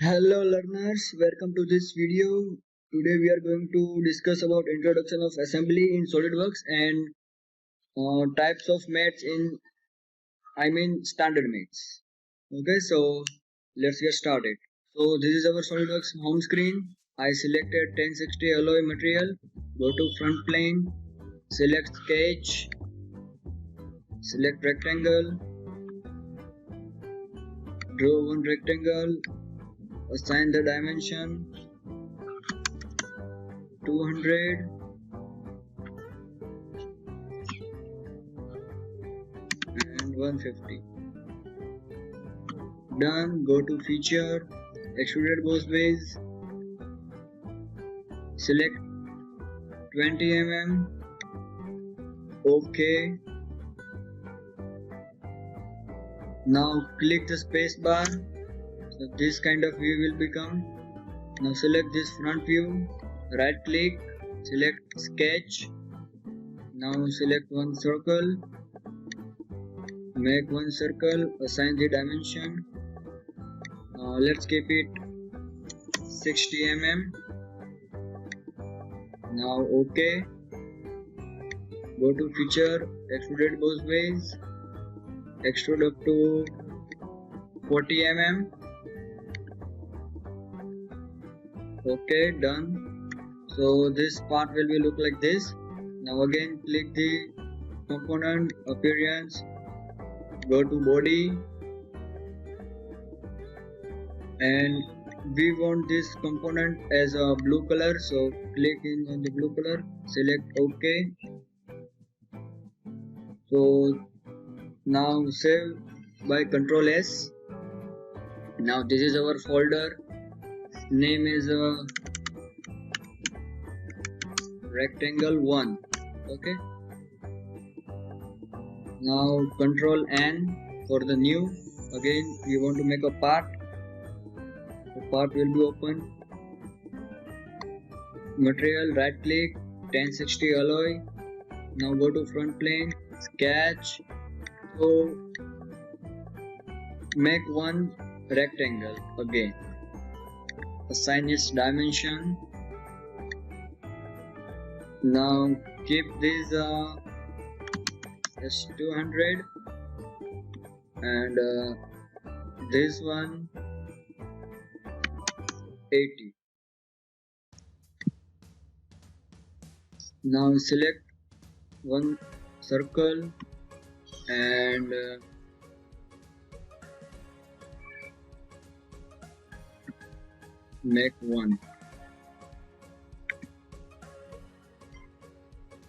Hello learners, welcome to this video. Today we are going to discuss about introduction of assembly in SolidWorks and types of mates standard mates. Okay, so let's get started. So this is our SolidWorks home screen. I selected 1060 alloy material. Go to front plane, select sketch, select rectangle, draw one rectangle, assign the dimension 200 and 150. Done. Go to feature, extruded both ways, select 20 mm, OK. Now click the space bar, so this kind of view will become. Now select this front view, right click, select sketch. Now select one circle, make one circle, assign the dimension. Let's keep it 60 mm. Now OK. Go to feature, extruded both ways, extrude up to 40 mm. OK, done. So this part will be look like this. Now again click the component, appearance, go to body, and we want this component as a blue color, so click on the blue color, select OK. So now save by Ctrl S. Now this is our folder, name is rectangle 1. Okay, now Ctrl N for the new. Again we want to make a part, the part will be open. Material, right click, 1060 alloy. Now go to front plane, sketch. So make one rectangle again, assign its dimension. Now keep this as 200 and this one 80. Now select one circle and make one.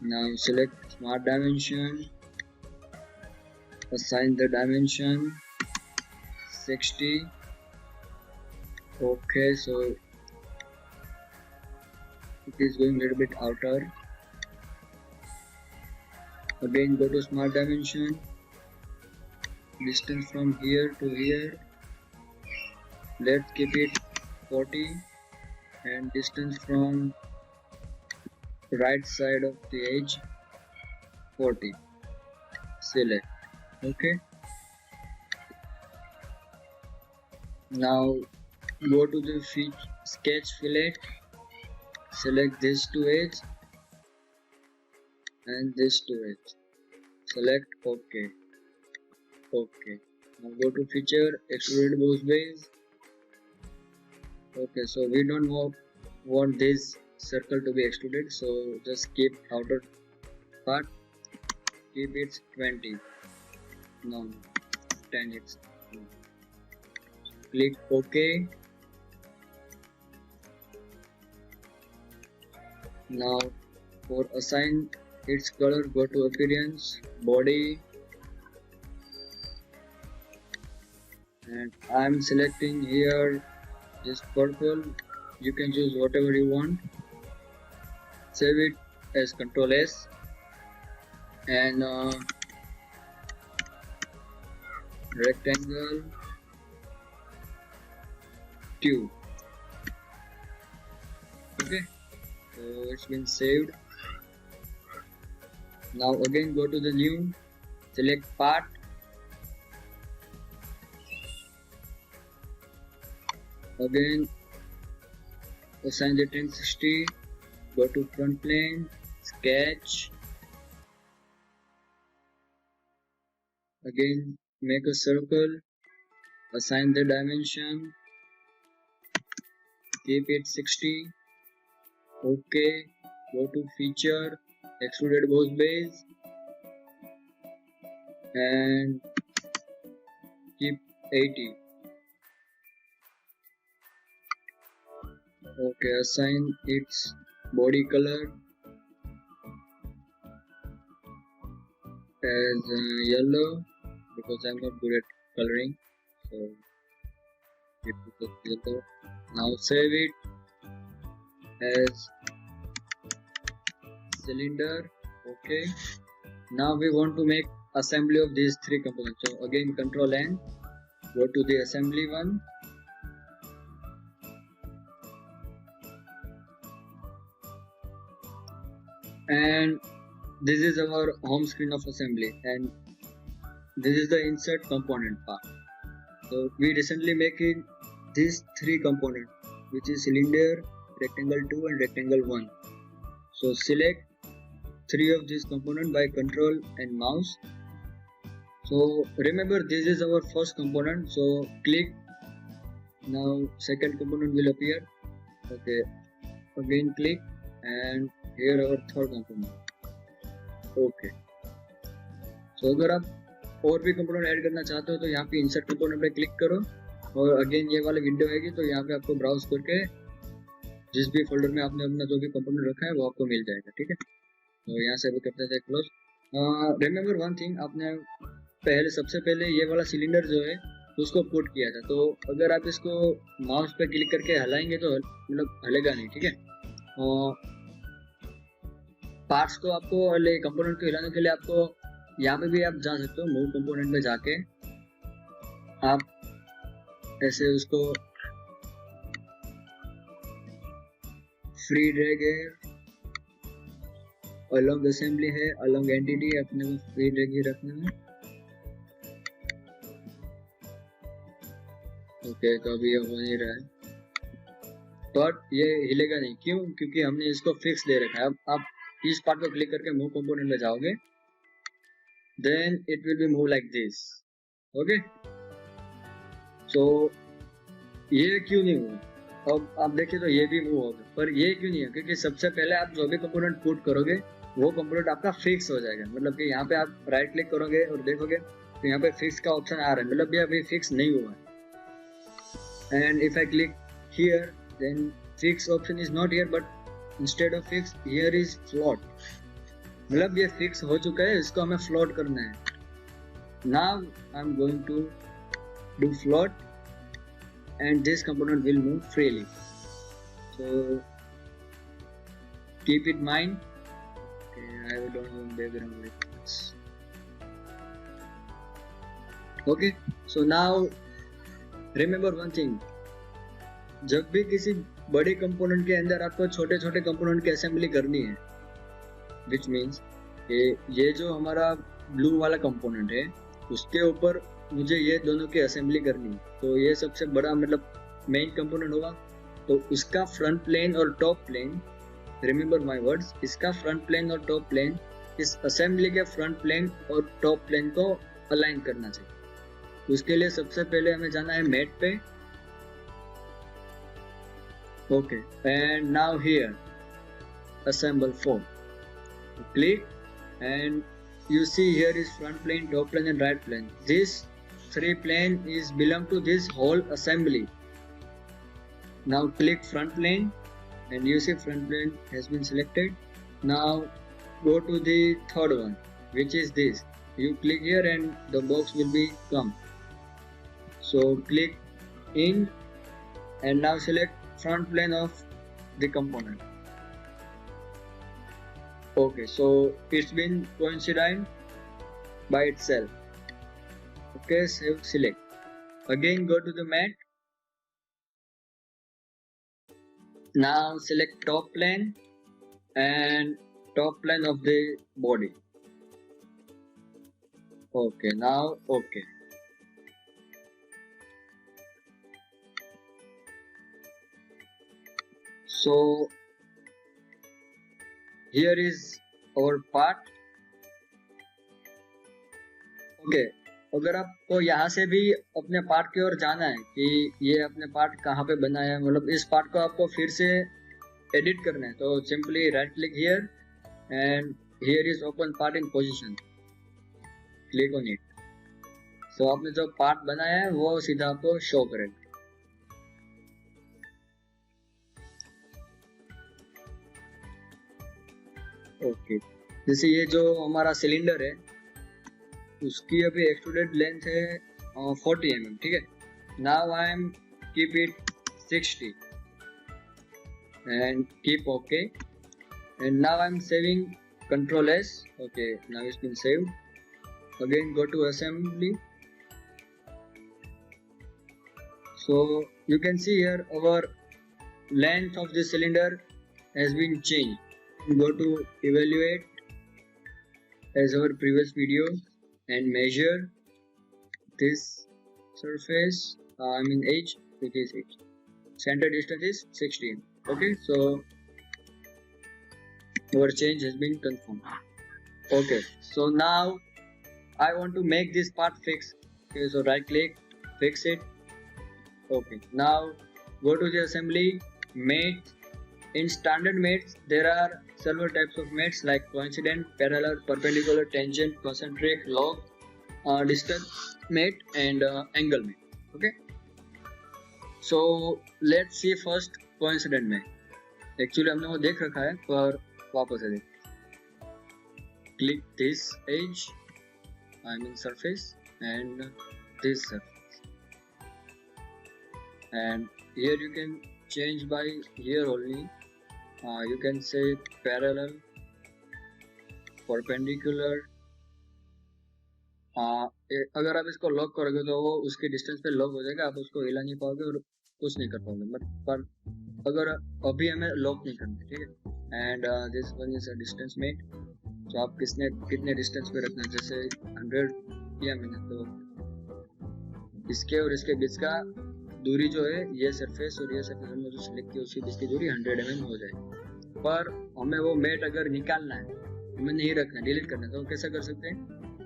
Now select smart dimension, assign the dimension 60. Okay, so it is going a little bit outer. Again go to smart dimension, distance from here to here, let's keep it 40, and distance from right side of the edge 40. Select. Okay, now go to the sketch fillet, select these two edges and this two edges, select OK. OK, now go to feature, extrude both ways. Okay, so we don't want this circle to be extruded, so just keep outer part, keep it 20, no 10, it's click OK. Now for assign its color, go to appearance, body, and I'm selecting here this purple. You can choose whatever you want. Save it as Ctrl S and rectangle 2. Okay, so it's been saved. Now again go to the new, select part, Again, assign the 1060, go to front plane, sketch. Again, make a circle, assign the dimension, keep it 60. Okay, go to feature, extruded boss base, and keep 80. Okay, assign its body color as yellow because I'm not good at coloring, so it becomes yellow. Now save it as cylinder. Okay, now we want to make assembly of these three components. So again, Control N, go to the assembly one, and this is our home screen of assembly, and this is the insert component part. So we recently making these three components, which is cylinder, rectangle 2 and rectangle 1. So select three of these components by control and mouse. So remember, this is our first component, so click. Now second component will appear. Okay, again click, and here our third component. Okay, so अगर आप और भी component add करना चाहते हो तो यहाँ पे इंसर्ट कंपोनेंट पे क्लिक करो, और अगेन ये वाली विंडो आएगी, तो यहाँ पे आपको ब्राउज करके जिस भी फोल्डर में आपने अपना जो भी कंपोनेंट रखा है वो आपको मिल जाएगा, ठीक है। तो यहाँ से अभी करते थे क्लोज। रिमेंबर वन थिंग, आपने सबसे पहले ये वाला सिलेंडर जो है उसको पुट किया था, तो अगर आप इसको माउस पे क्लिक करके हिलाएंगे तो मतलब हिलेगा नहीं, ठीक है। पार्ट्स को आपको कंपोनेंट को हिलाने के लिए आपको यहाँ पे भी आप जा सकते हो, मूव कंपोनेंट में जाके आप ऐसे उसको फ्री ड्रैग है, अलोंग असेंबली है, अलोंग एंटिटी अपने को फ्री ड्रैग ही रखना है। ओके, तो अभी ये हो नहीं रहा है, तो ये हिलेगा नहीं, क्यों? क्योंकि हमने इसको फिक्स दे रखा है। अब आप इस पार्ट को क्लिक करके मूव कंपोनेंट में जाओगे, then it will be move like this. Okay, so ये क्यों नहीं हुआ? अब आप देखिए तो ये भी मूव होगा, पर ये क्यों नहीं है? क्योंकि सबसे पहले आप जो भी कंपोनेंट पुट करोगे वो कंपोनेंट आपका फिक्स हो जाएगा। मतलब कि यहाँ पे आप राइट क्लिक करोगे और देखोगे तो यहाँ पे फिक्स का ऑप्शन आ रहा है, मतलब ये अभी फिक्स नहीं हुआ है। And if I click here, then fix option is not here, but instead of fix here is float. मतलब ये फिक्स हो चुका है, इसको हमें फ्लोट करना है। Now I am going to do float and this component will move freely, so keep in mind. Okay, I don't want background like this. Okay, so now remember one thing, जब भी किसी बड़े component के अंदर आपको छोटे छोटे component की असेंबली करनी है, which means ये जो हमारा ब्लू वाला कंपोनेंट है उसके ऊपर मुझे ये दोनों की असेंबली करनी है, तो ये सबसे बड़ा मतलब मेन कंपोनेंट होगा। तो इसका फ्रंट प्लेन और top plane, remember my words, इसका फ्रंट प्लेन और टॉप प्लेन इस असेंबली के फ्रंट प्लेन और टॉप प्लेन को अलाइन करना चाहिए। उसके लिए सबसे पहले हमें जाना है मैट पे। Okay, and now here assemble form, click and you see here is front plane, top plane and right plane. This three plane is belong to this whole assembly. Now click front plane and you see front plane has been selected. Now go to the third one, which is this. You click here and the box will be come. So click in and now select front plane of the component. Okay, so it's been coincident by itself. Okay, save, select. Again go to the mat. Now select top plane and top plane of the body. Okay, now okay. So here is our part. Okay, अगर आपको यहाँ से भी अपने part की ओर जाना है कि ये अपने पार्ट कहाँ पे बनाया है, मतलब इस पार्ट को आपको फिर से एडिट करना है, तो simply right click here and here is open part in position, click on it. So आपने जो पार्ट बनाया है वो सीधा आपको शो करेगा। ओके, जैसे ये जो हमारा सिलेंडर है उसकी अभी एक्सट्रूडेड लेंथ है 40 mm, ठीक है। Now I am keep it 60 and keep OK, and now I'm saving Control S. Okay, now it's been saved. Again go to assembly. So you can see here our length of the cylinder has been changed. Go to evaluate as our previous video and measure this surface, I mean H, it is H. Center distance is 16. Okay, so our change has been confirmed. Okay, so now I want to make this part fixed. Okay, so right click, fix it. Okay, now go to the assembly, mates. In standard mates there are several types of mates like coincident, parallel, perpendicular, tangent, concentric, log, distance mate and angle mate. Okay, so let's see first coincident mate. Actually हमने वो देख रखा है पर वापस से देख। Click this edge, I mean surface, and this surface, and here you can change by here only. You can say parallel, perpendicular. अगर आप इसको लॉक करोगे तो वो उसके डिस्टेंस पे लॉक हो जाएगा, आप उसको हिला नहीं पाओगे और कुछ नहीं कर पाओगे। बट पर अगर अभी हमें लॉक नहीं करना, ठीक है। And this one is a distance mate. तो आप कितने डिस्टेंस पे रखना है, जैसे 100 किया मैंने, तो इसके और इसके बीच का दूरी जो है, ये सरफेस और ये सरफेस हमने जो सिलेक्ट किया उसके बीच की दूरी 100 mm हो जाएगी। पर हमें वो मेट अगर निकालना है, हमें नहीं रखना, डिलीट करना है, तो कैसे कर सकते हैं?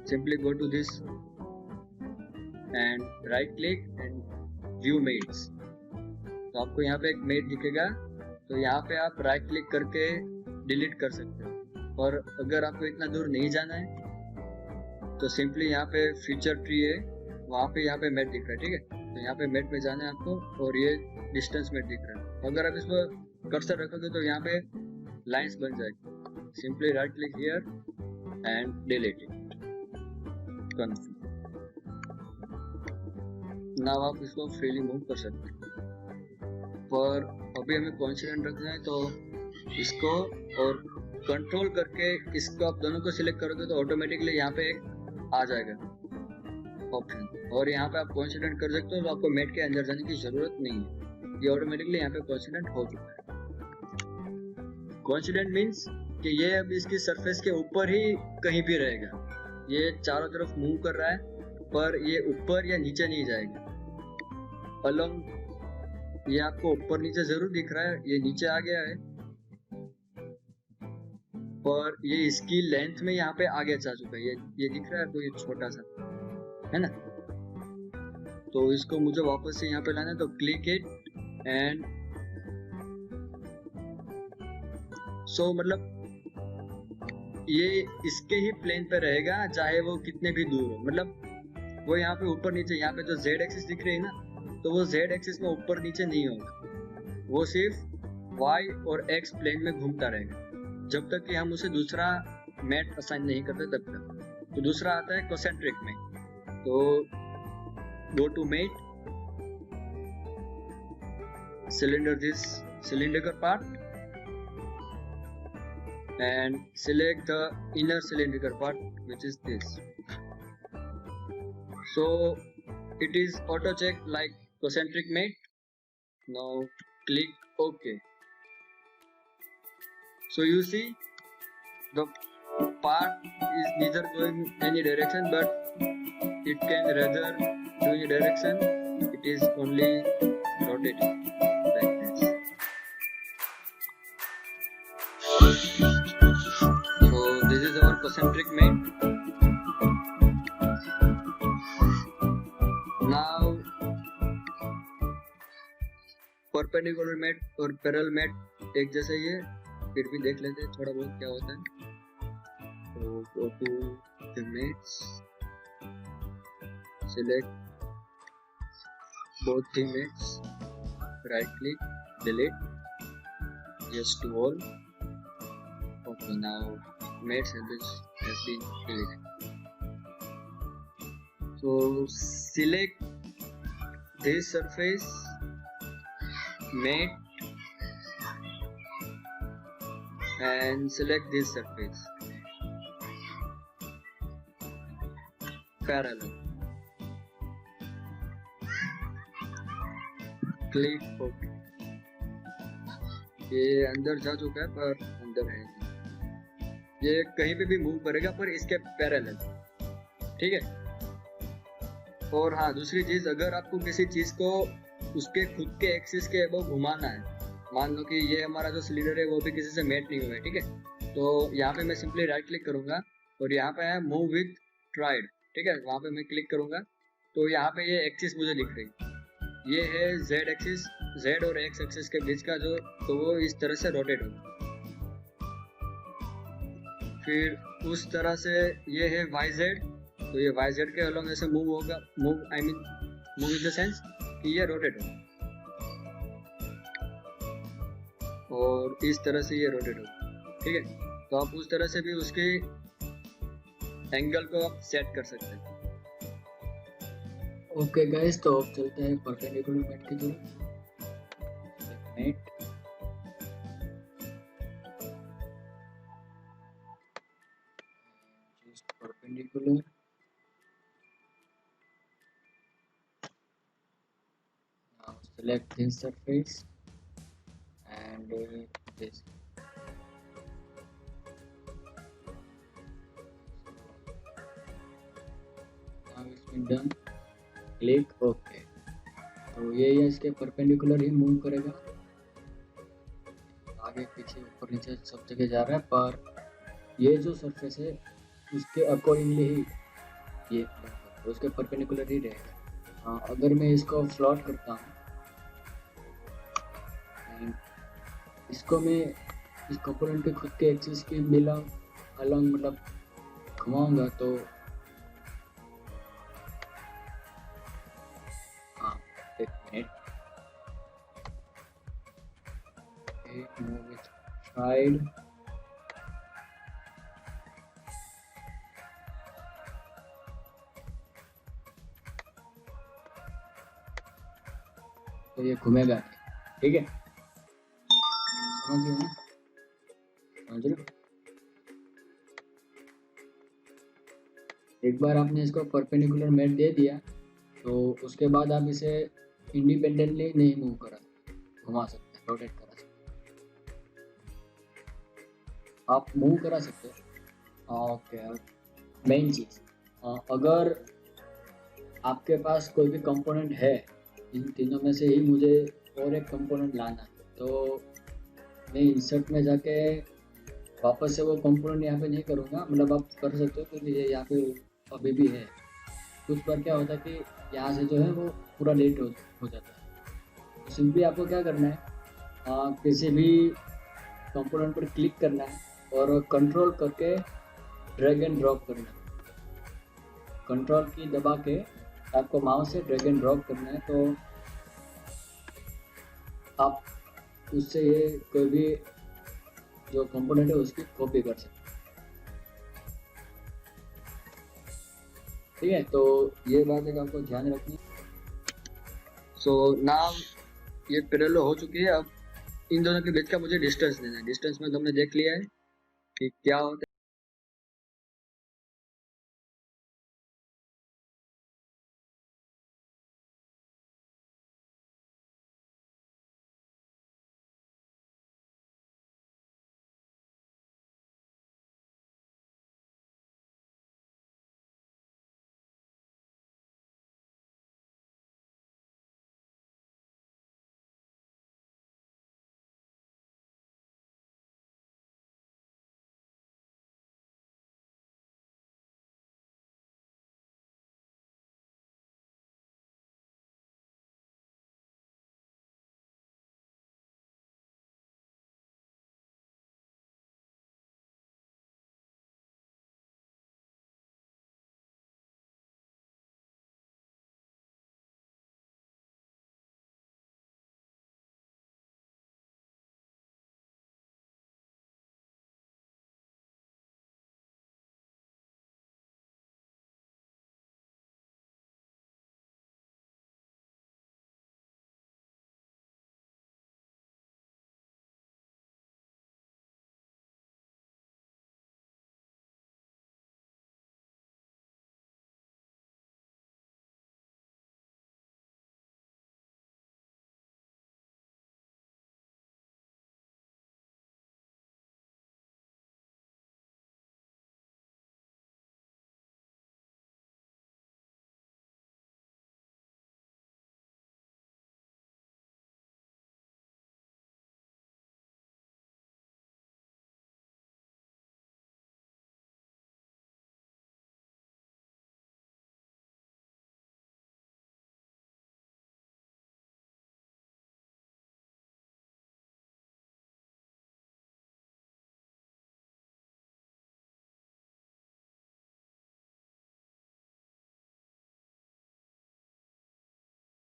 Simply go to this and right click and view mates. तो आपको यहाँ पे एक मेट दिखेगा, तो यहाँ पे आप राइट क्लिक करके डिलीट कर सकते हो। और अगर आपको इतना दूर नहीं जाना है तो सिंपली यहाँ पे फीचर ट्री है, वहाँ पे यहाँ पे मेट दिख रहा है, ठीक है। तो यहाँ पे मेट में जाना है आपको और ये डिस्टेंस मेट दिख रहा है। अगर आप इस पर कर्सर रखोगे तो यहाँ पे लाइंस बन जाएगी। Simply right click here and delete it. Now आप इसको फ्रीली मूव कर सकते हैं, पर अभी हमें कोइंसिडेंट रखना है, तो इसको और कंट्रोल करके इसको आप दोनों को सिलेक्ट करोगे तो ऑटोमेटिकली यहाँ पे एक आ जाएगा ऑप्शन, और यहाँ पे आप कोइंसिडेंट कर सकते हो, तो आपको मेट के अंदर जाने की जरूरत नहीं है, ये ऑटोमेटिकली यहाँ पे कोइंसिडेंट हो चुका है। कोइंसिडेंट मीन्स कि ये अब इसकी सरफेस के ऊपर ही कहीं भी रहेगा, ये चारों तरफ मूव कर रहा है पर ये ऊपर या नीचे नहीं जाएगा। अलोंग ये आपको ऊपर नीचे जरूर दिख रहा है, ये नीचे आ गया है, पर ये इसकी लेंथ में यहाँ पे आगे जा चुका है। ये दिख रहा है आपको, ये छोटा सा है ना। तो इसको मुझे वापस से यहाँ पे लाना है, तो क्लिक इट एंड सो मतलब ये इसके ही प्लेन पे रहेगा, चाहे वो कितने भी दूर हो। मतलब वो यहाँ पे ऊपर नीचे, यहाँ पे जो z एक्सिस दिख रही है ना, तो वो z एक्सिस में ऊपर नीचे नहीं होगा, वो सिर्फ y और x प्लेन में घूमता रहेगा जब तक कि हम उसे दूसरा मेट असाइन नहीं करते तब तक। तो दूसरा आता है कोसेंट्रिक में, तो go to mate, cylinder this cylindrical part and select the inner cylindrical part, which is this. So it is auto check like concentric mate. Now click OK. So you see the part is neither going any direction, but it can rather do any direction, it is only rotating like this. So this is our concentric mate. Now perpendicular mate और parallel mate एक जैसे ही है, फिर भी देख लेते हैं थोड़ा बहुत क्या होता है। तो go to the mates, select both the mates, right click, delete, yes to all. Okay, now mates has been deleted. So select this surface, mate, and select this surface, parallel. Click okay. ये अंदर जा चुका है पर अंदर है, ये कहीं पे भी मूव करेगा पर इसके पैरेलल, ठीक है। और हाँ, दूसरी चीज, अगर आपको किसी चीज को उसके खुद के एक्सिस के अबव घुमाना है, मान लो कि ये हमारा जो सिलेंडर है वो भी किसी से मेट नहीं हुआ है, ठीक है। तो यहाँ पे मैं सिंपली राइट क्लिक करूंगा और यहाँ पे है मूव विथ ट्राइड, ठीक है। वहाँ पे मैं क्लिक करूंगा तो यहाँ पे ये एक्सिस मुझे दिख रही है, ये है जेड एक्सिस, जेड और एक्स एक्सिस के बीच का जो, तो वो इस तरह से रोटेट होगा। फिर उस तरह से ये है वाई जेड, तो ये वाई जेड के अलोंग ऐसे मूव होगा, move I mean move in the sense कि ये रोटेट होगा, और इस तरह से ये रोटेट होगा, ठीक है। तो आप उस तरह से भी उसके एंगल को आप सेट कर सकते हैं। ओके गाइस, तो अब चलते हैं परपेंडिकुलर मेट की तरफ। Mate just perpendicular, now select this surface and this. Now it's been done. Click okay. तो ये इसके परपेंडिकुलर ही मूव करेगा, आगे पीछे ऊपर नीचे सब जगह जा रहा है, पर ये जो सरफेस है उसके अकॉर्डिंगली ही ये तो उसके परपेंडिकुलर ही रहेगा। हाँ, अगर मैं इसको फ्लॉट करता हूँ, इसको मैं इस कंपोनेंट के खुद के एक्सिस के अलोंग मतलब घुमाऊंगा तो एक मिनट, मूव विथ ट्राइड, तो ये घूमेगा, ठीक है। समझ रहे हो? समझ रहे हो? एक बार आपने इसको परपेंडिकुलर मेट दे दिया तो उसके बाद आप इसे इंडिपेंडेंटली नहीं मूव करा, घुमा सकते, रोटेट करा सकते, आप मूव करा सकते हो। ओके, मेन चीज, अगर आपके पास कोई भी कंपोनेंट है, इन तीनों में से ही मुझे और एक कंपोनेंट लाना है, तो मैं इंसर्ट में जाके वापस से वो कंपोनेंट यहाँ पे नहीं करूँगा, मतलब आप कर सकते हो क्योंकि ये यहाँ पे अभी भी है। कुछ बार क्या होता है कि यहाँ से जो है वो पूरा लेट हो जाता है। तो सिंपली आपको क्या करना है, किसी भी कंपोनेंट पर क्लिक करना है और कंट्रोल करके ड्रैग एंड ड्रॉप करना है। कंट्रोल की दबा के आपको माउस से ड्रैग एंड ड्रॉप करना है, तो आप उससे ये कोई भी जो कंपोनेंट है उसकी कॉपी कर सकते हैं, ठीक है। तो ये बात है आपको ध्यान रखनी। सो नाउ ये पैरेलल हो चुकी है, अब इन दोनों के बीच का मुझे डिस्टेंस देना है। डिस्टेंस में तुमने देख लिया है कि क्या होता है।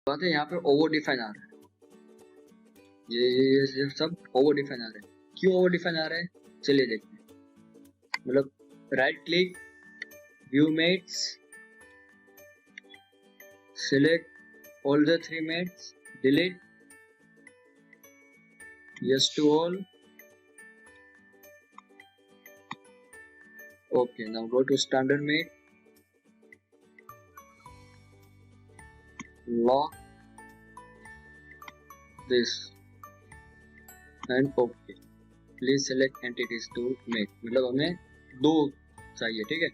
बात है यहाँ पे ओवर डिफाइन आ रहा है, ये सब ओवर डिफाइन आ रहे हैं। क्यों ओवर डिफाइन आ रहे हैं, चलिए देखते हैं। मतलब right click, view mates, select all the 3 mates, delete, yes to all. Okay, now go to standard mate, lock this and okay. Please select entities to mate. मतलब हमें 2 चाहिए, ठीक है।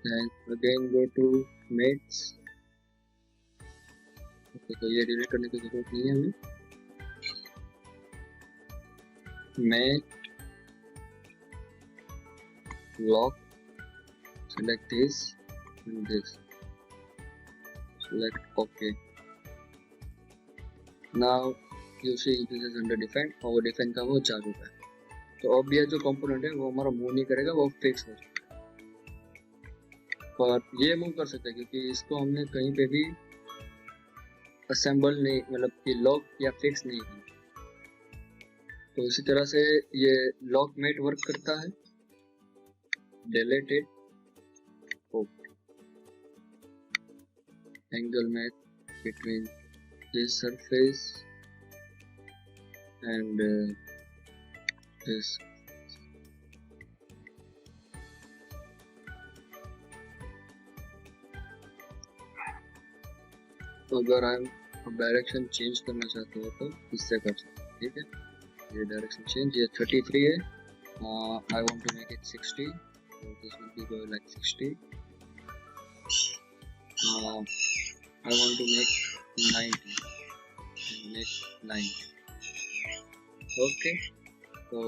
Then again go to mates. Okay, तो ये delete करने की जरूरत नहीं है हमें। mate, lock, select this and this, select OK. Now you see this is under define, over define का वो चालू है। तो अब ये जो कंपोनेंट है वो हमारा मूव नहीं करेगा, वो फिक्स हो जाएगा। पर ये मूव कर सकते हैं क्योंकि इसको हमने कहीं पे भी असेंबल नहीं, मतलब कि लॉक या फिक्स नहीं किया। तो इसी तरह से ये लॉक मेट वर्क करता है। Deleted, angle mate between this surface and this. तो अगर हम डायरेक्शन चेंज करना चाहते हो तो इससे कर सकते हैं, ठीक है। ये डायरेक्शन चेंज, ये 33 है, I want to make it 60, so this will be going like 60. I want to make 90, make 90. Okay, so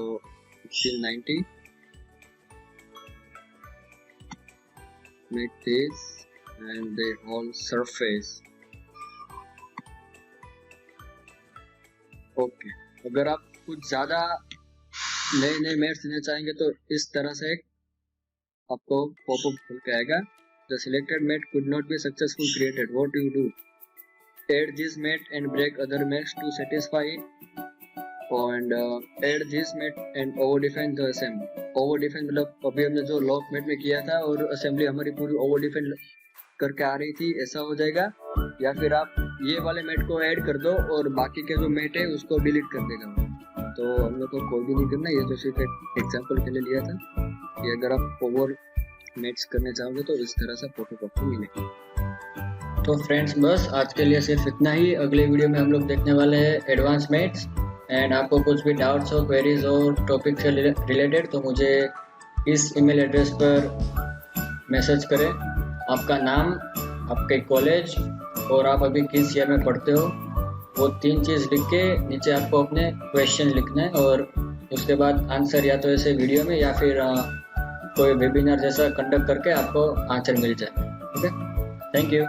still 90. Make this and the whole surface. Okay, अगर आप कुछ ज्यादा नए मेट्स देना चाहेंगे तो इस तरह से एक आपको पॉपअप खुल के आएगा। The selected mate could not be successfully created. What do you do? Add this mate and break other mates to satisfy it, and add this mate and over define the assembly. Over define मतलब अभी हमने जो lock met में किया था और assembly हमारी पूरी ओवर डिफाइन करके आ रही थी, ऐसा हो जाएगा। या फिर आप ये वाले मेट को ऐड कर दो और बाकी के जो मेट है उसको डिलीट कर देगा। तो हम लोग को कोई भी नहीं करना, ये तो सिर्फ एक एग्जांपल के लिए लिया था कि अगर आप ओवर मेट्स करने चाहोगे तो इस तरह से फोटो कॉपी मिलेगी। तो फ्रेंड्स बस आज के लिए सिर्फ इतना ही। अगले वीडियो में हम लोग देखने वाले हैं एडवांस मेट्स। एंड आपको कुछ भी डाउट्स हो, क्वेरीज हो टॉपिक से रिलेटेड तो मुझे इस ईमेल एड्रेस पर मैसेज करें। आपका नाम, आपके कॉलेज और आप अभी किस ईयर में पढ़ते हो, वो 3 चीज़ लिख के नीचे आपको अपने क्वेश्चन लिखना है और उसके बाद आंसर या तो ऐसे वीडियो में या फिर कोई वेबिनार जैसा कंडक्ट करके आपको आंसर मिल जाए। Okay, thank you.